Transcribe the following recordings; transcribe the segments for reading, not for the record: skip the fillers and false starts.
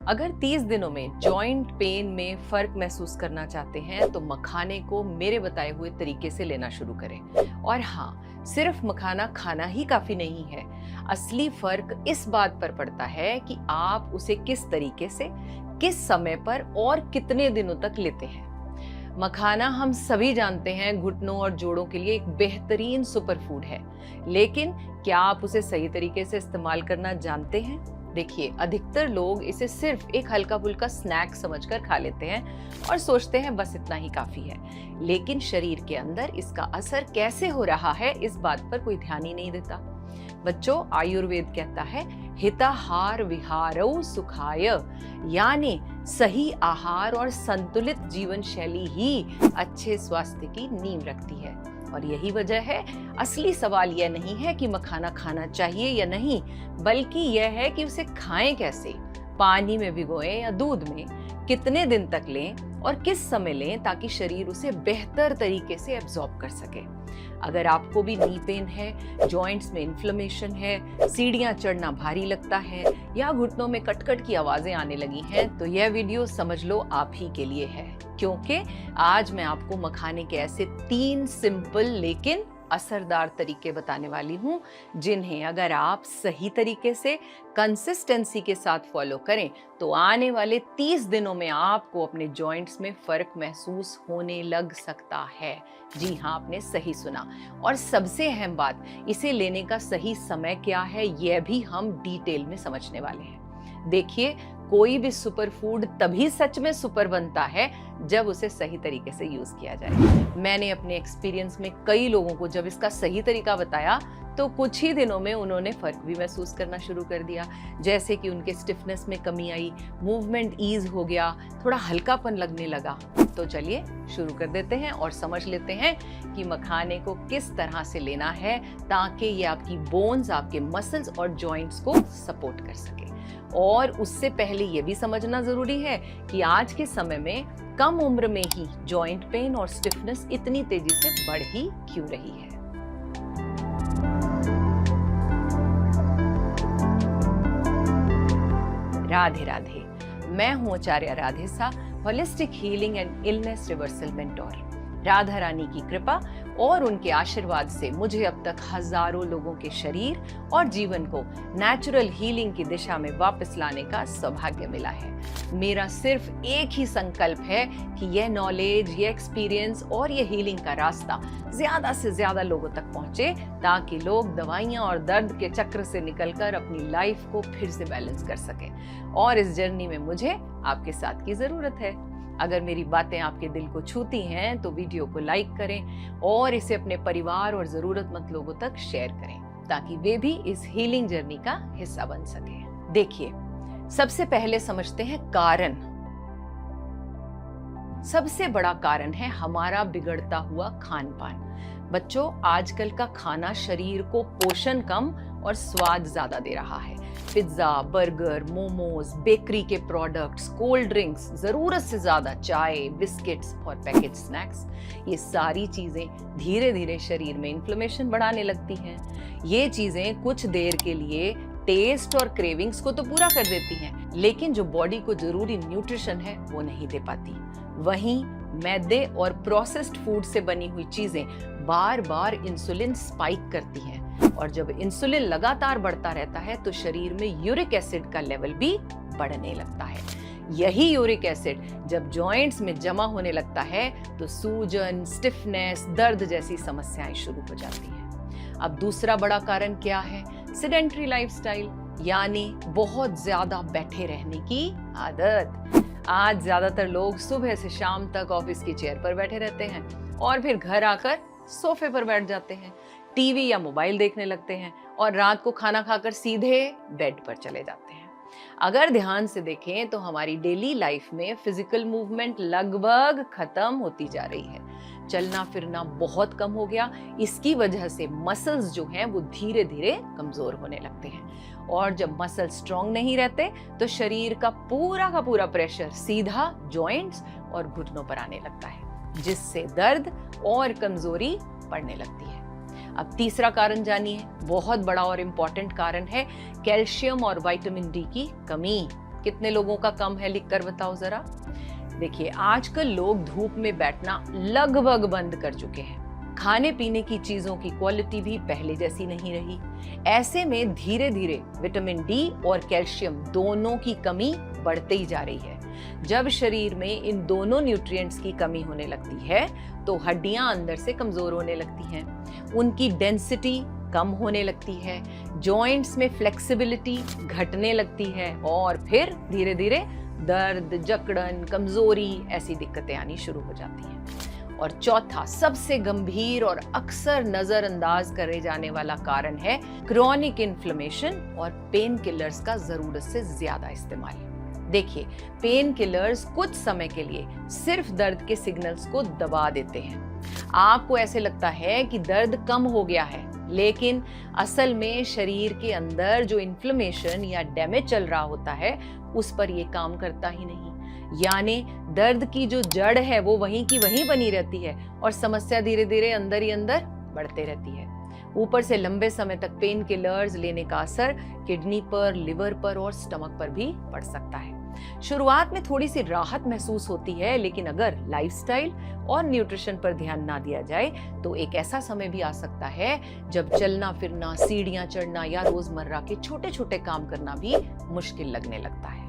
अगर 30 दिनों में जॉइंट पेन में फर्क महसूस करना चाहते हैं तो मखाने को मेरे बताए हुए तरीके से लेना शुरू करें। और हाँ, सिर्फ मखाना खाना ही काफी नहीं है। असली फर्क इस बात पर पड़ता है कि आप उसे किस तरीके से, किस समय पर और कितने दिनों तक लेते हैं। मखाना हम सभी जानते हैं घुटनों और जोड़ों के लिए एक बेहतरीन सुपरफूड है, लेकिन क्या आप उसे सही तरीके से इस्तेमाल करना जानते हैं? देखिए, अधिकतर लोग इसे सिर्फ एक हल्का फुल्का स्नैक समझकर खा लेते हैं और सोचते हैं बस इतना ही काफी है। लेकिन शरीर के अंदर इसका असर कैसे हो रहा है इस बात पर कोई ध्यान ही नहीं देता। बच्चों, आयुर्वेद कहता है हिताहार विहारौ सुखाय, यानी सही आहार और संतुलित जीवन शैली ही अच्छे स्वास्थ्य की नींव रखती है। और यही वजह है, असली सवाल यह नहीं है कि मखाना खाना चाहिए या नहीं, बल्कि यह है कि उसे खाएं कैसे, पानी में भिगोएं या दूध में, कितने दिन तक लें और किस समय लें ताकि शरीर उसे बेहतर तरीके से एब्जॉर्ब कर सके। अगर आपको भी नी पेन है, जॉइंट्स में इन्फ्लेमेशन है, सीढ़ियां चढ़ना भारी लगता है या घुटनों में कटकट की आवाजें आने लगी हैं, तो यह वीडियो समझ लो आप ही के लिए है, क्योंकि आज मैं आपको मखाने के ऐसे 3 सिंपल लेकिन असरदार तरीके बताने वाली हूँ, जिन्हें अगर आप सही तरीके से कंसिस्टेंसी के साथ फॉलो करें तो आने वाले 30 दिनों में आपको अपने जॉइंट्स में फर्क महसूस होने लग सकता है। जी हाँ, आपने सही सुना। और सबसे अहम बात, इसे लेने का सही समय क्या है यह भी हम डिटेल में समझने वाले हैं। देखिए, कोई भी सुपरफूड तभी सच में सुपर बनता है जब उसे सही तरीके से यूज किया जाए। मैंने अपने एक्सपीरियंस में कई लोगों को जब इसका सही तरीका बताया तो कुछ ही दिनों में उन्होंने फर्क भी महसूस करना शुरू कर दिया, जैसे कि उनके स्टिफनेस में कमी आई, मूवमेंट ईज हो गया, थोड़ा हल्कापन लगने लगा। तो चलिए शुरू कर देते हैं और समझ लेते हैं कि मखाने को किस तरह से लेना है ताकि ये आपकी बोन्स, आपके मसल्स और जॉइंट्स को सपोर्ट कर सके। और उससे पहले ये भी समझना जरूरी है कि आज के समय में कम उम्र में ही जॉइंट पेन और स्टिफनेस इतनी तेजी से बढ़ ही क्यों रही है। राधे राधे, मैं हूं आचार्य राधे सा, holistic healing and illness reversal mentor. Radha Rani की कृपा और उनके आशीर्वाद से मुझे अब तक हजारों लोगों के शरीर और जीवन को नेचुरल हीलिंग की दिशा में वापस लाने का सौभाग्य मिला है। मेरा सिर्फ एक ही संकल्प है कि यह नॉलेज, यह एक्सपीरियंस और यह हीलिंग का रास्ता ज्यादा से ज्यादा लोगों तक पहुंचे, ताकि लोग दवाइयां और दर्द के चक्र से निकलकर अपनी लाइफ को फिर से बैलेंस कर सकें। और इस जर्नी में मुझे आपके साथ की जरूरत है। अगर मेरी बातें आपके दिल को छूती हैं तो वीडियो को लाइक करें और इसे अपने परिवार और जरूरतमंद लोगों तक शेयर करें, ताकि वे भी इस हीलिंग जर्नी का हिस्सा बन सकें। देखिए, सबसे पहले समझते हैं कारण। सबसे बड़ा कारण है हमारा बिगड़ता हुआ खान पान। बच्चों, आजकल का खाना शरीर को पोषण कम और स्वाद ज्यादा दे रहा है। पिज्जा, बर्गर, मोमोज, बेकरी के प्रोडक्ट्स, कोल्ड ड्रिंक्स, जरूरत से ज्यादा चाय, बिस्किट्स और पैकेज स्नैक्स, ये सारी चीजें धीरे धीरे शरीर में इन्फ्लेमेशन बढ़ाने लगती हैं। ये चीजें कुछ देर के लिए टेस्ट और क्रेविंग्स को तो पूरा कर देती हैं, लेकिन जो बॉडी को जरूरी न्यूट्रिशन है वो नहीं दे पाती। वहीं मैदे और प्रोसेस्ड फूड से बनी हुई चीजें बार बार इंसुलिन स्पाइक करती हैं, और जब इंसुलिन लगातार बढ़ता रहता है तो शरीर में यूरिक एसिड का लेवल भी बढ़ने लगता है। यही यूरिक एसिड जब जॉइंट्स में जमा होने लगता है तो सूजन, स्टिफनेस, दर्द जैसी समस्याएं शुरू हो जाती हैं। अब दूसरा बड़ा कारण क्या है? सेडेंटरी लाइफस्टाइल, यानी बहुत ज्यादा बैठे रहने की आदत। आज ज्यादातर लोग सुबह से शाम तक ऑफिस की चेयर पर बैठे रहते हैं और फिर घर आकर सोफे पर बैठ जाते हैं, टीवी या मोबाइल देखने लगते हैं और रात को खाना खाकर सीधे बेड पर चले जाते हैं। अगर ध्यान से देखें तो हमारी डेली लाइफ में फिजिकल मूवमेंट लगभग खत्म होती जा रही है। चलना फिरना बहुत कम हो गया। इसकी वजह से मसल्स जो हैं वो धीरे धीरे कमजोर होने लगते हैं, और जब मसल स्ट्रांग नहीं रहते तो शरीर का पूरा प्रेशर सीधा जॉइंट्स और घुटनों पर आने लगता है, जिससे दर्द और कमजोरी पड़ने लगती है। अब तीसरा कारण जानिए, बहुत बड़ा और इम्पोर्टेंट कारण है कैल्शियम और विटामिन डी की कमी। कितने लोगों का कम है, लिख कर बताओ जरा। देखिए, आजकल लोग धूप में बैठना लगभग बंद कर चुके हैं। खाने पीने की चीजों की क्वालिटी भी पहले जैसी नहीं रही। ऐसे में धीरे धीरे विटामिन डी और कैल्शियम दोनों की कमी बढ़ते ही जा रही है। जब शरीर में इन दोनों न्यूट्रिएंट्स की कमी होने लगती है तो हड्डियां अंदर से कमजोर होने लगती हैं, उनकी डेंसिटी कम होने लगती है, जॉइंट्स में फ्लेक्सिबिलिटी घटने लगती है और फिर धीरे धीरे दर्द, जकड़न, कमजोरी ऐसी दिक्कतें आनी शुरू हो जाती हैं। और चौथा सबसे गंभीर और अक्सर नजरअंदाज करे जाने वाला कारण है क्रॉनिक इन्फ्लेमेशन और पेन किलर्स का जरूरत से ज्यादा इस्तेमाल। देखिए, पेन किलर्स कुछ समय के लिए सिर्फ दर्द के सिग्नल्स को दबा देते हैं। आपको ऐसे लगता है कि दर्द कम हो गया है, लेकिन असल में शरीर के अंदर जो इन्फ्लेमेशन या डैमेज चल रहा होता है उस पर ये काम करता ही नहीं। यानी दर्द की जो जड़ है वो वहीं की वहीं बनी रहती है और समस्या धीरे धीरे अंदर ही अंदर बढ़ते रहती है। ऊपर से लंबे समय तक पेन किलर्स लेने का असर किडनी पर, लिवर पर और स्टमक पर भी पड़ सकता है। शुरुआत में थोड़ी सी राहत महसूस होती है, लेकिन अगर लाइफस्टाइल और न्यूट्रिशन पर ध्यान ना दिया जाए तो एक ऐसा समय भी आ सकता है जब चलना फिरना, सीढ़ियां चढ़ना या रोजमर्रा के छोटे छोटे काम करना भी मुश्किल लगने लगता है।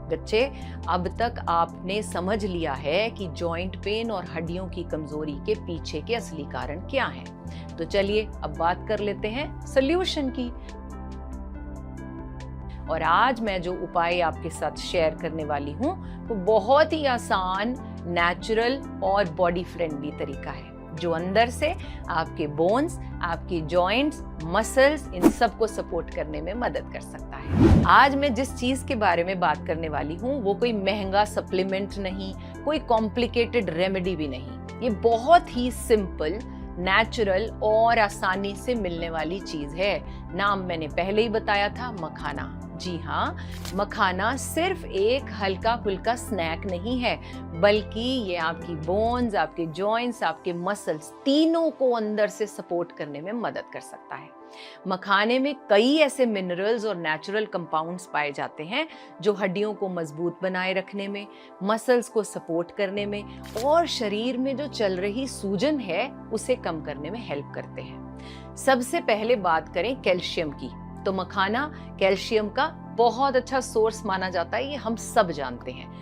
बच्चे, अब तक आपने समझ लिया है कि जॉइंट पेन और हड्डियों की कमजोरी के पीछे के असली कारण क्या हैं। तो चलिए अब बात कर लेते हैं सॉल्यूशन की। और आज मैं जो उपाय आपके साथ शेयर करने वाली हूँ वो बहुत ही आसान, नेचुरल और बॉडी फ्रेंडली तरीका है जो अंदर से आपके बोन्स, आपकी जॉइंट्स, मसल्स, इन सब को सपोर्ट करने में मदद कर सकता है। आज मैं जिस चीज के बारे में बात करने वाली हूँ वो कोई महंगा सप्लीमेंट नहीं, कोई कॉम्प्लिकेटेड रेमेडी भी नहीं। ये बहुत ही सिंपल, नेचुरल और आसानी से मिलने वाली चीज है। नाम मैंने पहले ही बताया था, मखाना। जी हाँ, मखाना सिर्फ एक हल्का फुल्का स्नैक नहीं है, बल्कि ये आपकी बोन्स, आपके जॉइंट्स, आपके मसल्स तीनों को अंदर से सपोर्ट करने में मदद कर सकता है। मखाने में कई ऐसे मिनरल्स और नेचुरल कंपाउंड्स पाए जाते हैं जो हड्डियों को मजबूत बनाए रखने में, मसल्स को सपोर्ट करने में और शरीर में जो चल रही सूजन है उसे कम करने में हेल्प करते हैं। सबसे पहले बात करें कैल्शियम की, तो मखाना कैल्शियम का बहुत अच्छा सोर्स माना जाता है, ये हम सब जानते हैं।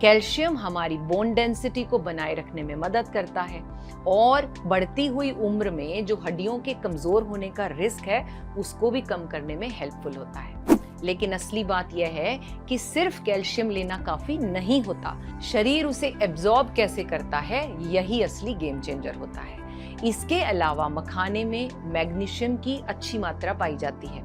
कैल्शियम हमारी बोन डेंसिटी को बनाए रखने में मदद करता है और बढ़ती हुई उम्र में जो हड्डियों के कमजोर होने का रिस्क है उसको भी कम करने में हेल्पफुल होता है। लेकिन असली बात यह है कि सिर्फ कैल्शियम लेना काफी नहीं होता, शरीर उसे एब्जॉर्ब कैसे करता है यही असली गेम चेंजर होता है। इसके अलावा मखाने में मैग्नीशियम की अच्छी मात्रा पाई जाती है।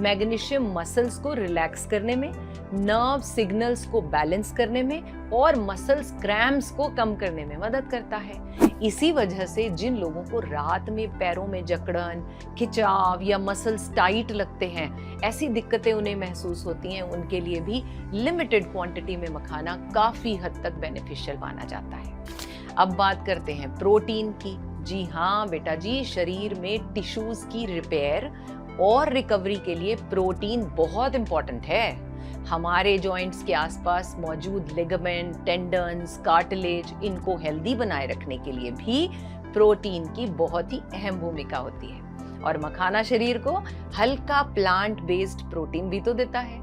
मैग्नीशियम मसल्स को रिलैक्स करने में, नर्व सिग्नल्स को बैलेंस करने में और मसल्स क्रैम्प्स को कम करने में मदद करता है। इसी वजह से जिन लोगों को रात में पैरों में जकड़न, खिंचाव या मसल्स टाइट लगते हैं, ऐसी दिक्कतें उन्हें महसूस होती हैं, उनके लिए भी लिमिटेड क्वांटिटी में मखाना काफी हद तक बेनिफिशियल माना जाता है। अब बात करते हैं प्रोटीन की। जी हाँ बेटा जी, शरीर में टिश्यूज की रिपेयर और रिकवरी के लिए प्रोटीन बहुत इंपॉर्टेंट है। हमारे जॉइंट्स के आसपास मौजूद लिगामेंट, टेंडन्स, कार्टिलेज, इनको हेल्दी बनाए रखने के लिए भी प्रोटीन की बहुत ही अहम भूमिका होती है। और मखाना शरीर को हल्का प्लांट बेस्ड प्रोटीन भी तो देता है।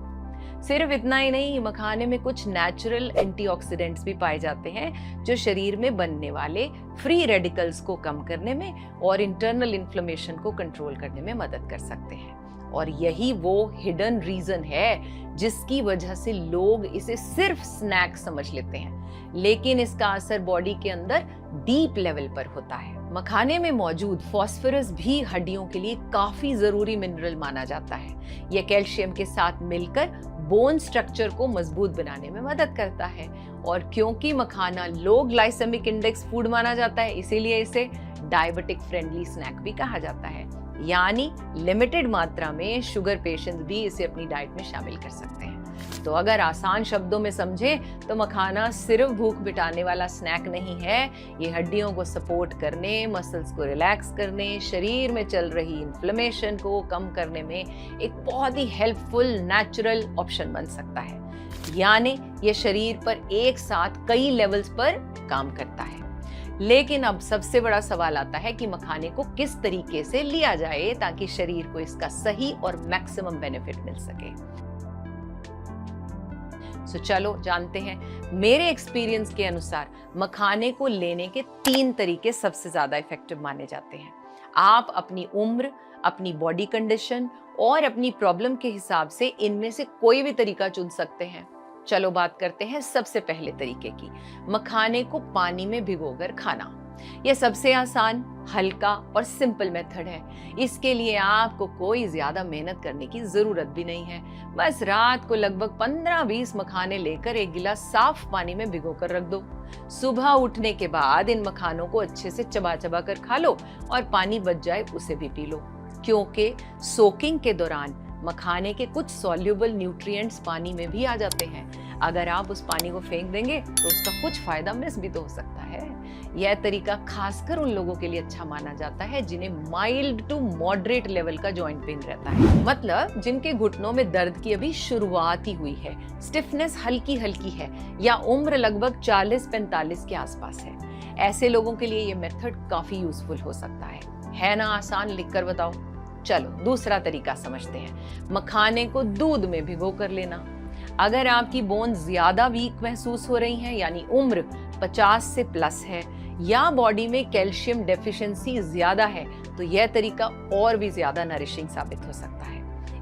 सिर्फ इतना ही नहीं, मखाने में कुछ नेचुरल एंटीऑक्सीडेंट्स भी पाए जाते हैं जो शरीर में बनने वाले फ्री रेडिकल्स को कम करने में और इंटरनल इन्फ्लेमेशन को कंट्रोल करने में मदद कर सकते हैं। और यही वो हिडन रीजन है जिसकी वजह से लोग इसे सिर्फ स्नैक समझ लेते हैं, लेकिन इसका असर बॉडी के अंदर डीप लेवल पर होता है। मखाने में मौजूद फास्फोरस भी हड्डियों के लिए काफी जरूरी मिनरल माना जाता है। यह कैल्शियम के साथ मिलकर बोन स्ट्रक्चर को मजबूत बनाने में मदद करता है। और क्योंकि मखाना लो ग्लाइसेमिक इंडेक्स फूड माना जाता है, इसीलिए इसे डायबिटिक फ्रेंडली स्नैक भी कहा जाता है। यानी लिमिटेड मात्रा में शुगर पेशेंट्स भी इसे अपनी डाइट में शामिल कर सकते हैं। तो अगर आसान शब्दों में समझें तो मखाना सिर्फ भूख मिटाने वाला स्नैक नहीं है, ये हड्डियों को सपोर्ट करने, मसल्स को रिलैक्स करने, शरीर में चल रही इन्फ्लेमेशन को कम करने में एक बहुत ही हेल्पफुल नेचुरल ऑप्शन बन सकता है। यानी ये शरीर पर एक साथ कई लेवल्स पर काम करता है। लेकिन अब सबसे बड़ा सवाल आता है कि मखाने को किस तरीके से लिया जाए ताकि शरीर को इसका सही और मैक्सिमम बेनिफिट मिल सके। चलो जानते हैं। मेरे एक्सपीरियंस के अनुसार मखाने को लेने के 3 तरीके सबसे ज्यादा इफेक्टिव माने जाते हैं। आप अपनी उम्र, अपनी बॉडी कंडीशन और अपनी प्रॉब्लम के हिसाब से इनमें से कोई भी तरीका चुन सकते हैं। चलो बात करते हैं सबसे पहले तरीके की, मखाने को पानी में भिगोकर खाना। यह सबसे आसान, हल्का और सिंपल मेथड है। इसके लिए आपको कोई ज्यादा मेहनत करने की जरूरत भी नहीं है। बस रात को लगभग 15-20 मखाने लेकर एक गिलास साफ पानी में भिगोकर रख दो। सुबह उठने के बाद इन मखानों को अच्छे से चबा चबा कर खा लो और पानी बच जाए उसे भी पी लो, क्योंकि सोकिंग के दौरान मखाने के कुछ सॉल्युबल न्यूट्रिएंट्स पानी में भी आ जाते हैं। अगर आप उस पानी को फेंक देंगे तो उसका कुछ फायदा मिस भी तो हो सकता है। यह तरीका खासकर उन लोगों के लिए अच्छा माना जाता है जिन्हें माइल्ड टू मॉडरेट लेवल का जॉइंट पेन रहता है, मतलब जिनके घुटनों में दर्द की अभी शुरुआत ही हुई है, स्टिफनेस हल्की हल्की है या उम्र लगभग 40-45 के आसपास है। ऐसे लोगों के लिए ये मेथड काफी यूजफुल हो सकता है ना? आसान, लिखकर बताओ। चलो दूसरा तरीका समझते हैं, मखाने को दूध में भिगो कर लेना। अगर आपकी बोन ज्यादा वीक महसूस हो रही हैं, यानी उम्र 50 से प्लस है या बॉडी में कैल्शियम डेफिशिएंसी ज्यादा है, तो यह तरीका और भी ज्यादा नरिशिंग साबित हो सकता है।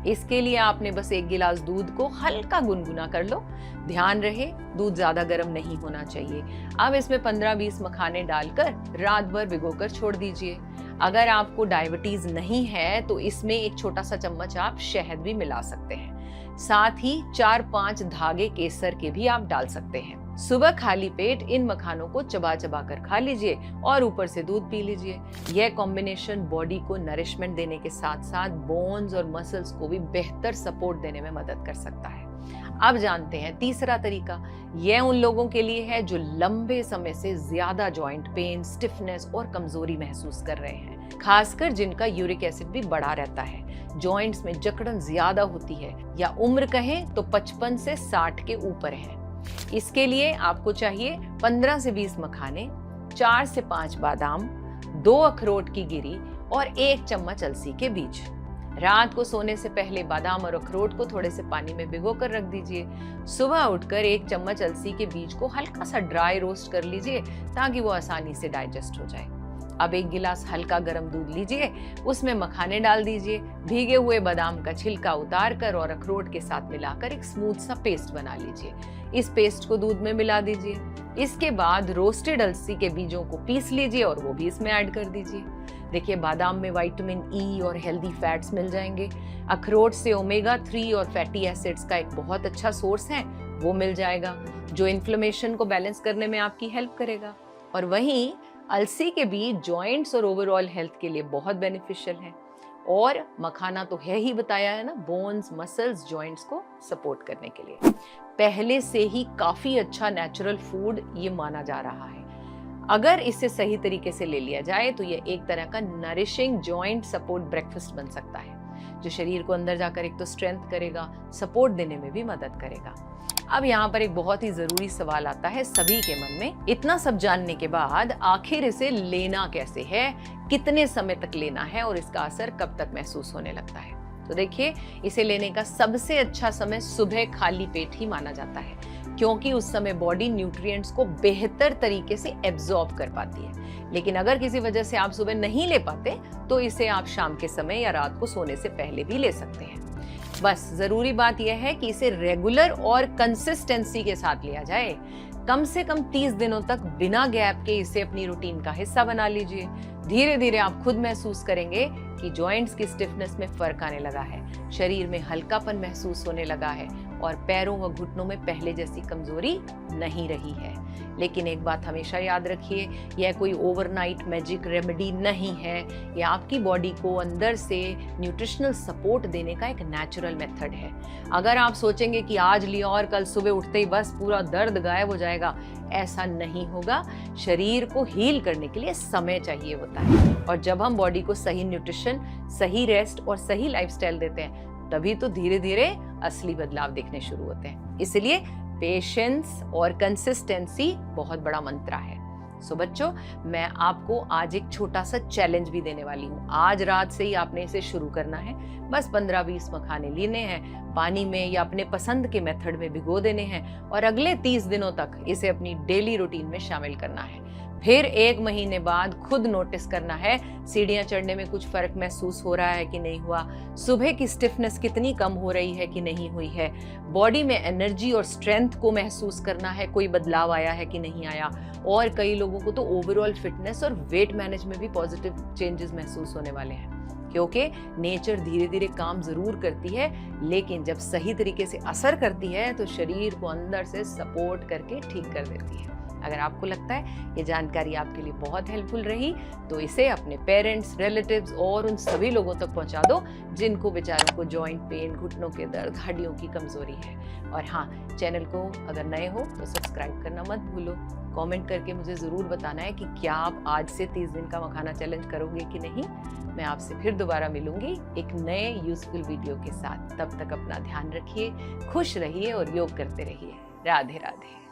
इसके लिए आपने बस 1 गिलास दूध को हल्का गुनगुना कर लो। ध्यान रहे दूध ज्यादा गर्म नहीं होना चाहिए। अब इसमें 15-20 मखाने डालकर रात भर भिगोकर छोड़ दीजिए। अगर आपको डायबिटीज नहीं है तो इसमें एक छोटा सा चम्मच आप शहद भी मिला सकते हैं। साथ ही 4-5 धागे केसर के भी आप डाल सकते हैं। सुबह खाली पेट इन मखानों को चबा चबा कर खा लीजिए और ऊपर से दूध पी लीजिए। यह कॉम्बिनेशन बॉडी को नरिशमेंट देने के साथ साथ बोन्स और मसल्स को भी बेहतर सपोर्ट देने में मदद कर सकता है। अब जानते हैं तीसरा तरीका। यह उन लोगों के लिए है जो लंबे समय से ज्यादा जॉइंट पेन, स्टिफनेस और कमजोरी महसूस कर रहे हैं, खासकर जिनका यूरिक एसिड भी बढ़ा रहता है, जॉइंट्स में जकड़न ज्यादा होती है या उम्र कहें तो 55 से 60 के ऊपर है। इसके लिए आपको चाहिए 15 से 20 मखाने, 4 से 5 बादाम, 2 अखरोट की गिरी और 1 चम्मच अलसी के बीज। रात को सोने से पहले बादाम और अखरोट को थोड़े से पानी में भिगोकर रख दीजिए। सुबह उठकर 1 चम्मच अलसी के बीज को हल्का सा ड्राई रोस्ट कर लीजिए ताकि वो आसानी से डाइजेस्ट हो जाए। अब 1 गिलास हल्का गर्म दूध लीजिए, उसमें मखाने डाल दीजिए, भीगे हुए बादाम का छिलका उतारकर और अखरोट के साथ मिलाकर एक स्मूथ सा पेस्ट बना लीजिए। इस पेस्ट को दूध में मिला दीजिए। इसके बाद रोस्टेड अलसी के बीजों को पीस लीजिए और वो भी इसमें ऐड कर दीजिए। देखिए बादाम में विटामिन ई और हेल्दी फैट्स मिल जाएंगे। अखरोट से ओमेगा 3 और फैटी एसिड्स का एक बहुत अच्छा सोर्स है, वो मिल जाएगा जो इन्फ्लेमेशन को बैलेंस करने में आपकी हेल्प करेगा। और वहीं अलसी के बीज जॉइंट्स और ओवरऑल हेल्थ के लिए बहुत बेनिफिशियल है। और मखाना तो है ही बताया है ना, बोन्स, मसल्स, जॉइंट्स को सपोर्ट करने के लिए पहले से ही काफी अच्छा नेचुरल फूड ये माना जा रहा है। अगर इसे सही तरीके से ले लिया जाए तो ये एक तरह का नरिशिंग जॉइंट सपोर्ट ब्रेकफास्ट बन सकता है, जो शरीर को अंदर जाकर एक तो स्ट्रेंथ करेगा, सपोर्ट देने में भी मदद करेगा। अब यहाँ पर एक बहुत ही जरूरी सवाल आता है सभी के मन में। इतना सब जानने के बाद आखिर इसे लेना कैसे है, कितने समय तक लेना है और इसका असर कब तक महसूस होने लगता है? तो देखिए, इसे लेने का सबसे अच्छा समय सुबह खाली पेट ही माना जाता है, क्योंकि उस समय बॉडी न्यूट्रिएंट्स को बेहतर तरीके से एब्जॉर्ब कर पाती है। लेकिन अगर किसी वजह से आप सुबह नहीं ले पाते तो इसे आप शाम के समय या रात को सोने से पहले भी ले सकते हैं। बस जरूरी बात यह है कि इसे रेगुलर और कंसिस्टेंसी के साथ लिया जाए। कम से कम 30 दिनों तक बिना गैप के इसे अपनी रूटीन का हिस्सा बना लीजिए। धीरे धीरे आप खुद महसूस करेंगे कि जॉइंट्स की स्टिफनेस में फर्क आने लगा है, शरीर में हल्कापन महसूस होने लगा है और पैरों व घुटनों में पहले जैसी कमजोरी नहीं रही है। लेकिन एक बात हमेशा याद रखिए, यह कोई ओवरनाइट मैजिक रेमेडी नहीं है। यह आपकी बॉडी को अंदर से न्यूट्रिशनल सपोर्ट देने का एक नेचुरल मेथड है। अगर आप सोचेंगे कि आज लिया और कल सुबह उठते ही बस पूरा दर्द गायब हो जाएगा, ऐसा नहीं होगा। शरीर को हील करने के लिए समय चाहिए होता है, और जब हम बॉडी को सही न्यूट्रिशन, सही रेस्ट और सही लाइफस्टाइल देते हैं, तभी तो धीरे धीरे असली बदलाव दिखने शुरू होते हैं। इसलिए पेशेंस और कंसिस्टेंसी बहुत बड़ा मंत्र है। सो बच्चों, मैं आपको आज एक छोटा सा चैलेंज भी देने वाली हूँ। आज रात से ही आपने इसे शुरू करना है। बस 15-20 मखाने लेने हैं, पानी में या अपने पसंद के मेथड में भिगो देने हैं और अगले 30 दिनों तक इसे अपनी डेली रूटीन में शामिल करना है। फिर 1 महीने बाद खुद नोटिस करना है सीढ़ियां चढ़ने में कुछ फर्क महसूस हो रहा है कि नहीं हुआ, सुबह की स्टिफनेस कितनी कम हो रही है कि नहीं हुई है, बॉडी में एनर्जी और स्ट्रेंथ को महसूस करना है, कोई बदलाव आया है कि नहीं आया। और कई लोगों को तो ओवरऑल फिटनेस और वेट मैनेज में भी पॉजिटिव चेंजेस महसूस होने वाले हैं, क्योंकि नेचर धीरे धीरे काम जरूर करती है, लेकिन जब सही तरीके से असर करती है तो शरीर को अंदर से सपोर्ट करके ठीक कर देती है। अगर आपको लगता है ये जानकारी आपके लिए बहुत हेल्पफुल रही तो इसे अपने पेरेंट्स, रिलेटिव्स और उन सभी लोगों तक पहुंचा दो जिनको बेचारों को जॉइंट पेन, घुटनों के दर्द, हड्डियों की कमजोरी है। और हाँ, चैनल को अगर नए हो तो सब्सक्राइब करना मत भूलो। कमेंट करके मुझे ज़रूर बताना है कि क्या आप आज से 30 दिन का मखाना चैलेंज करोगे कि नहीं। मैं आपसे फिर दोबारा मिलूंगी एक नए यूजफुल वीडियो के साथ। तब तक अपना ध्यान रखिए, खुश रहिए और योग करते रहिए। राधे राधे।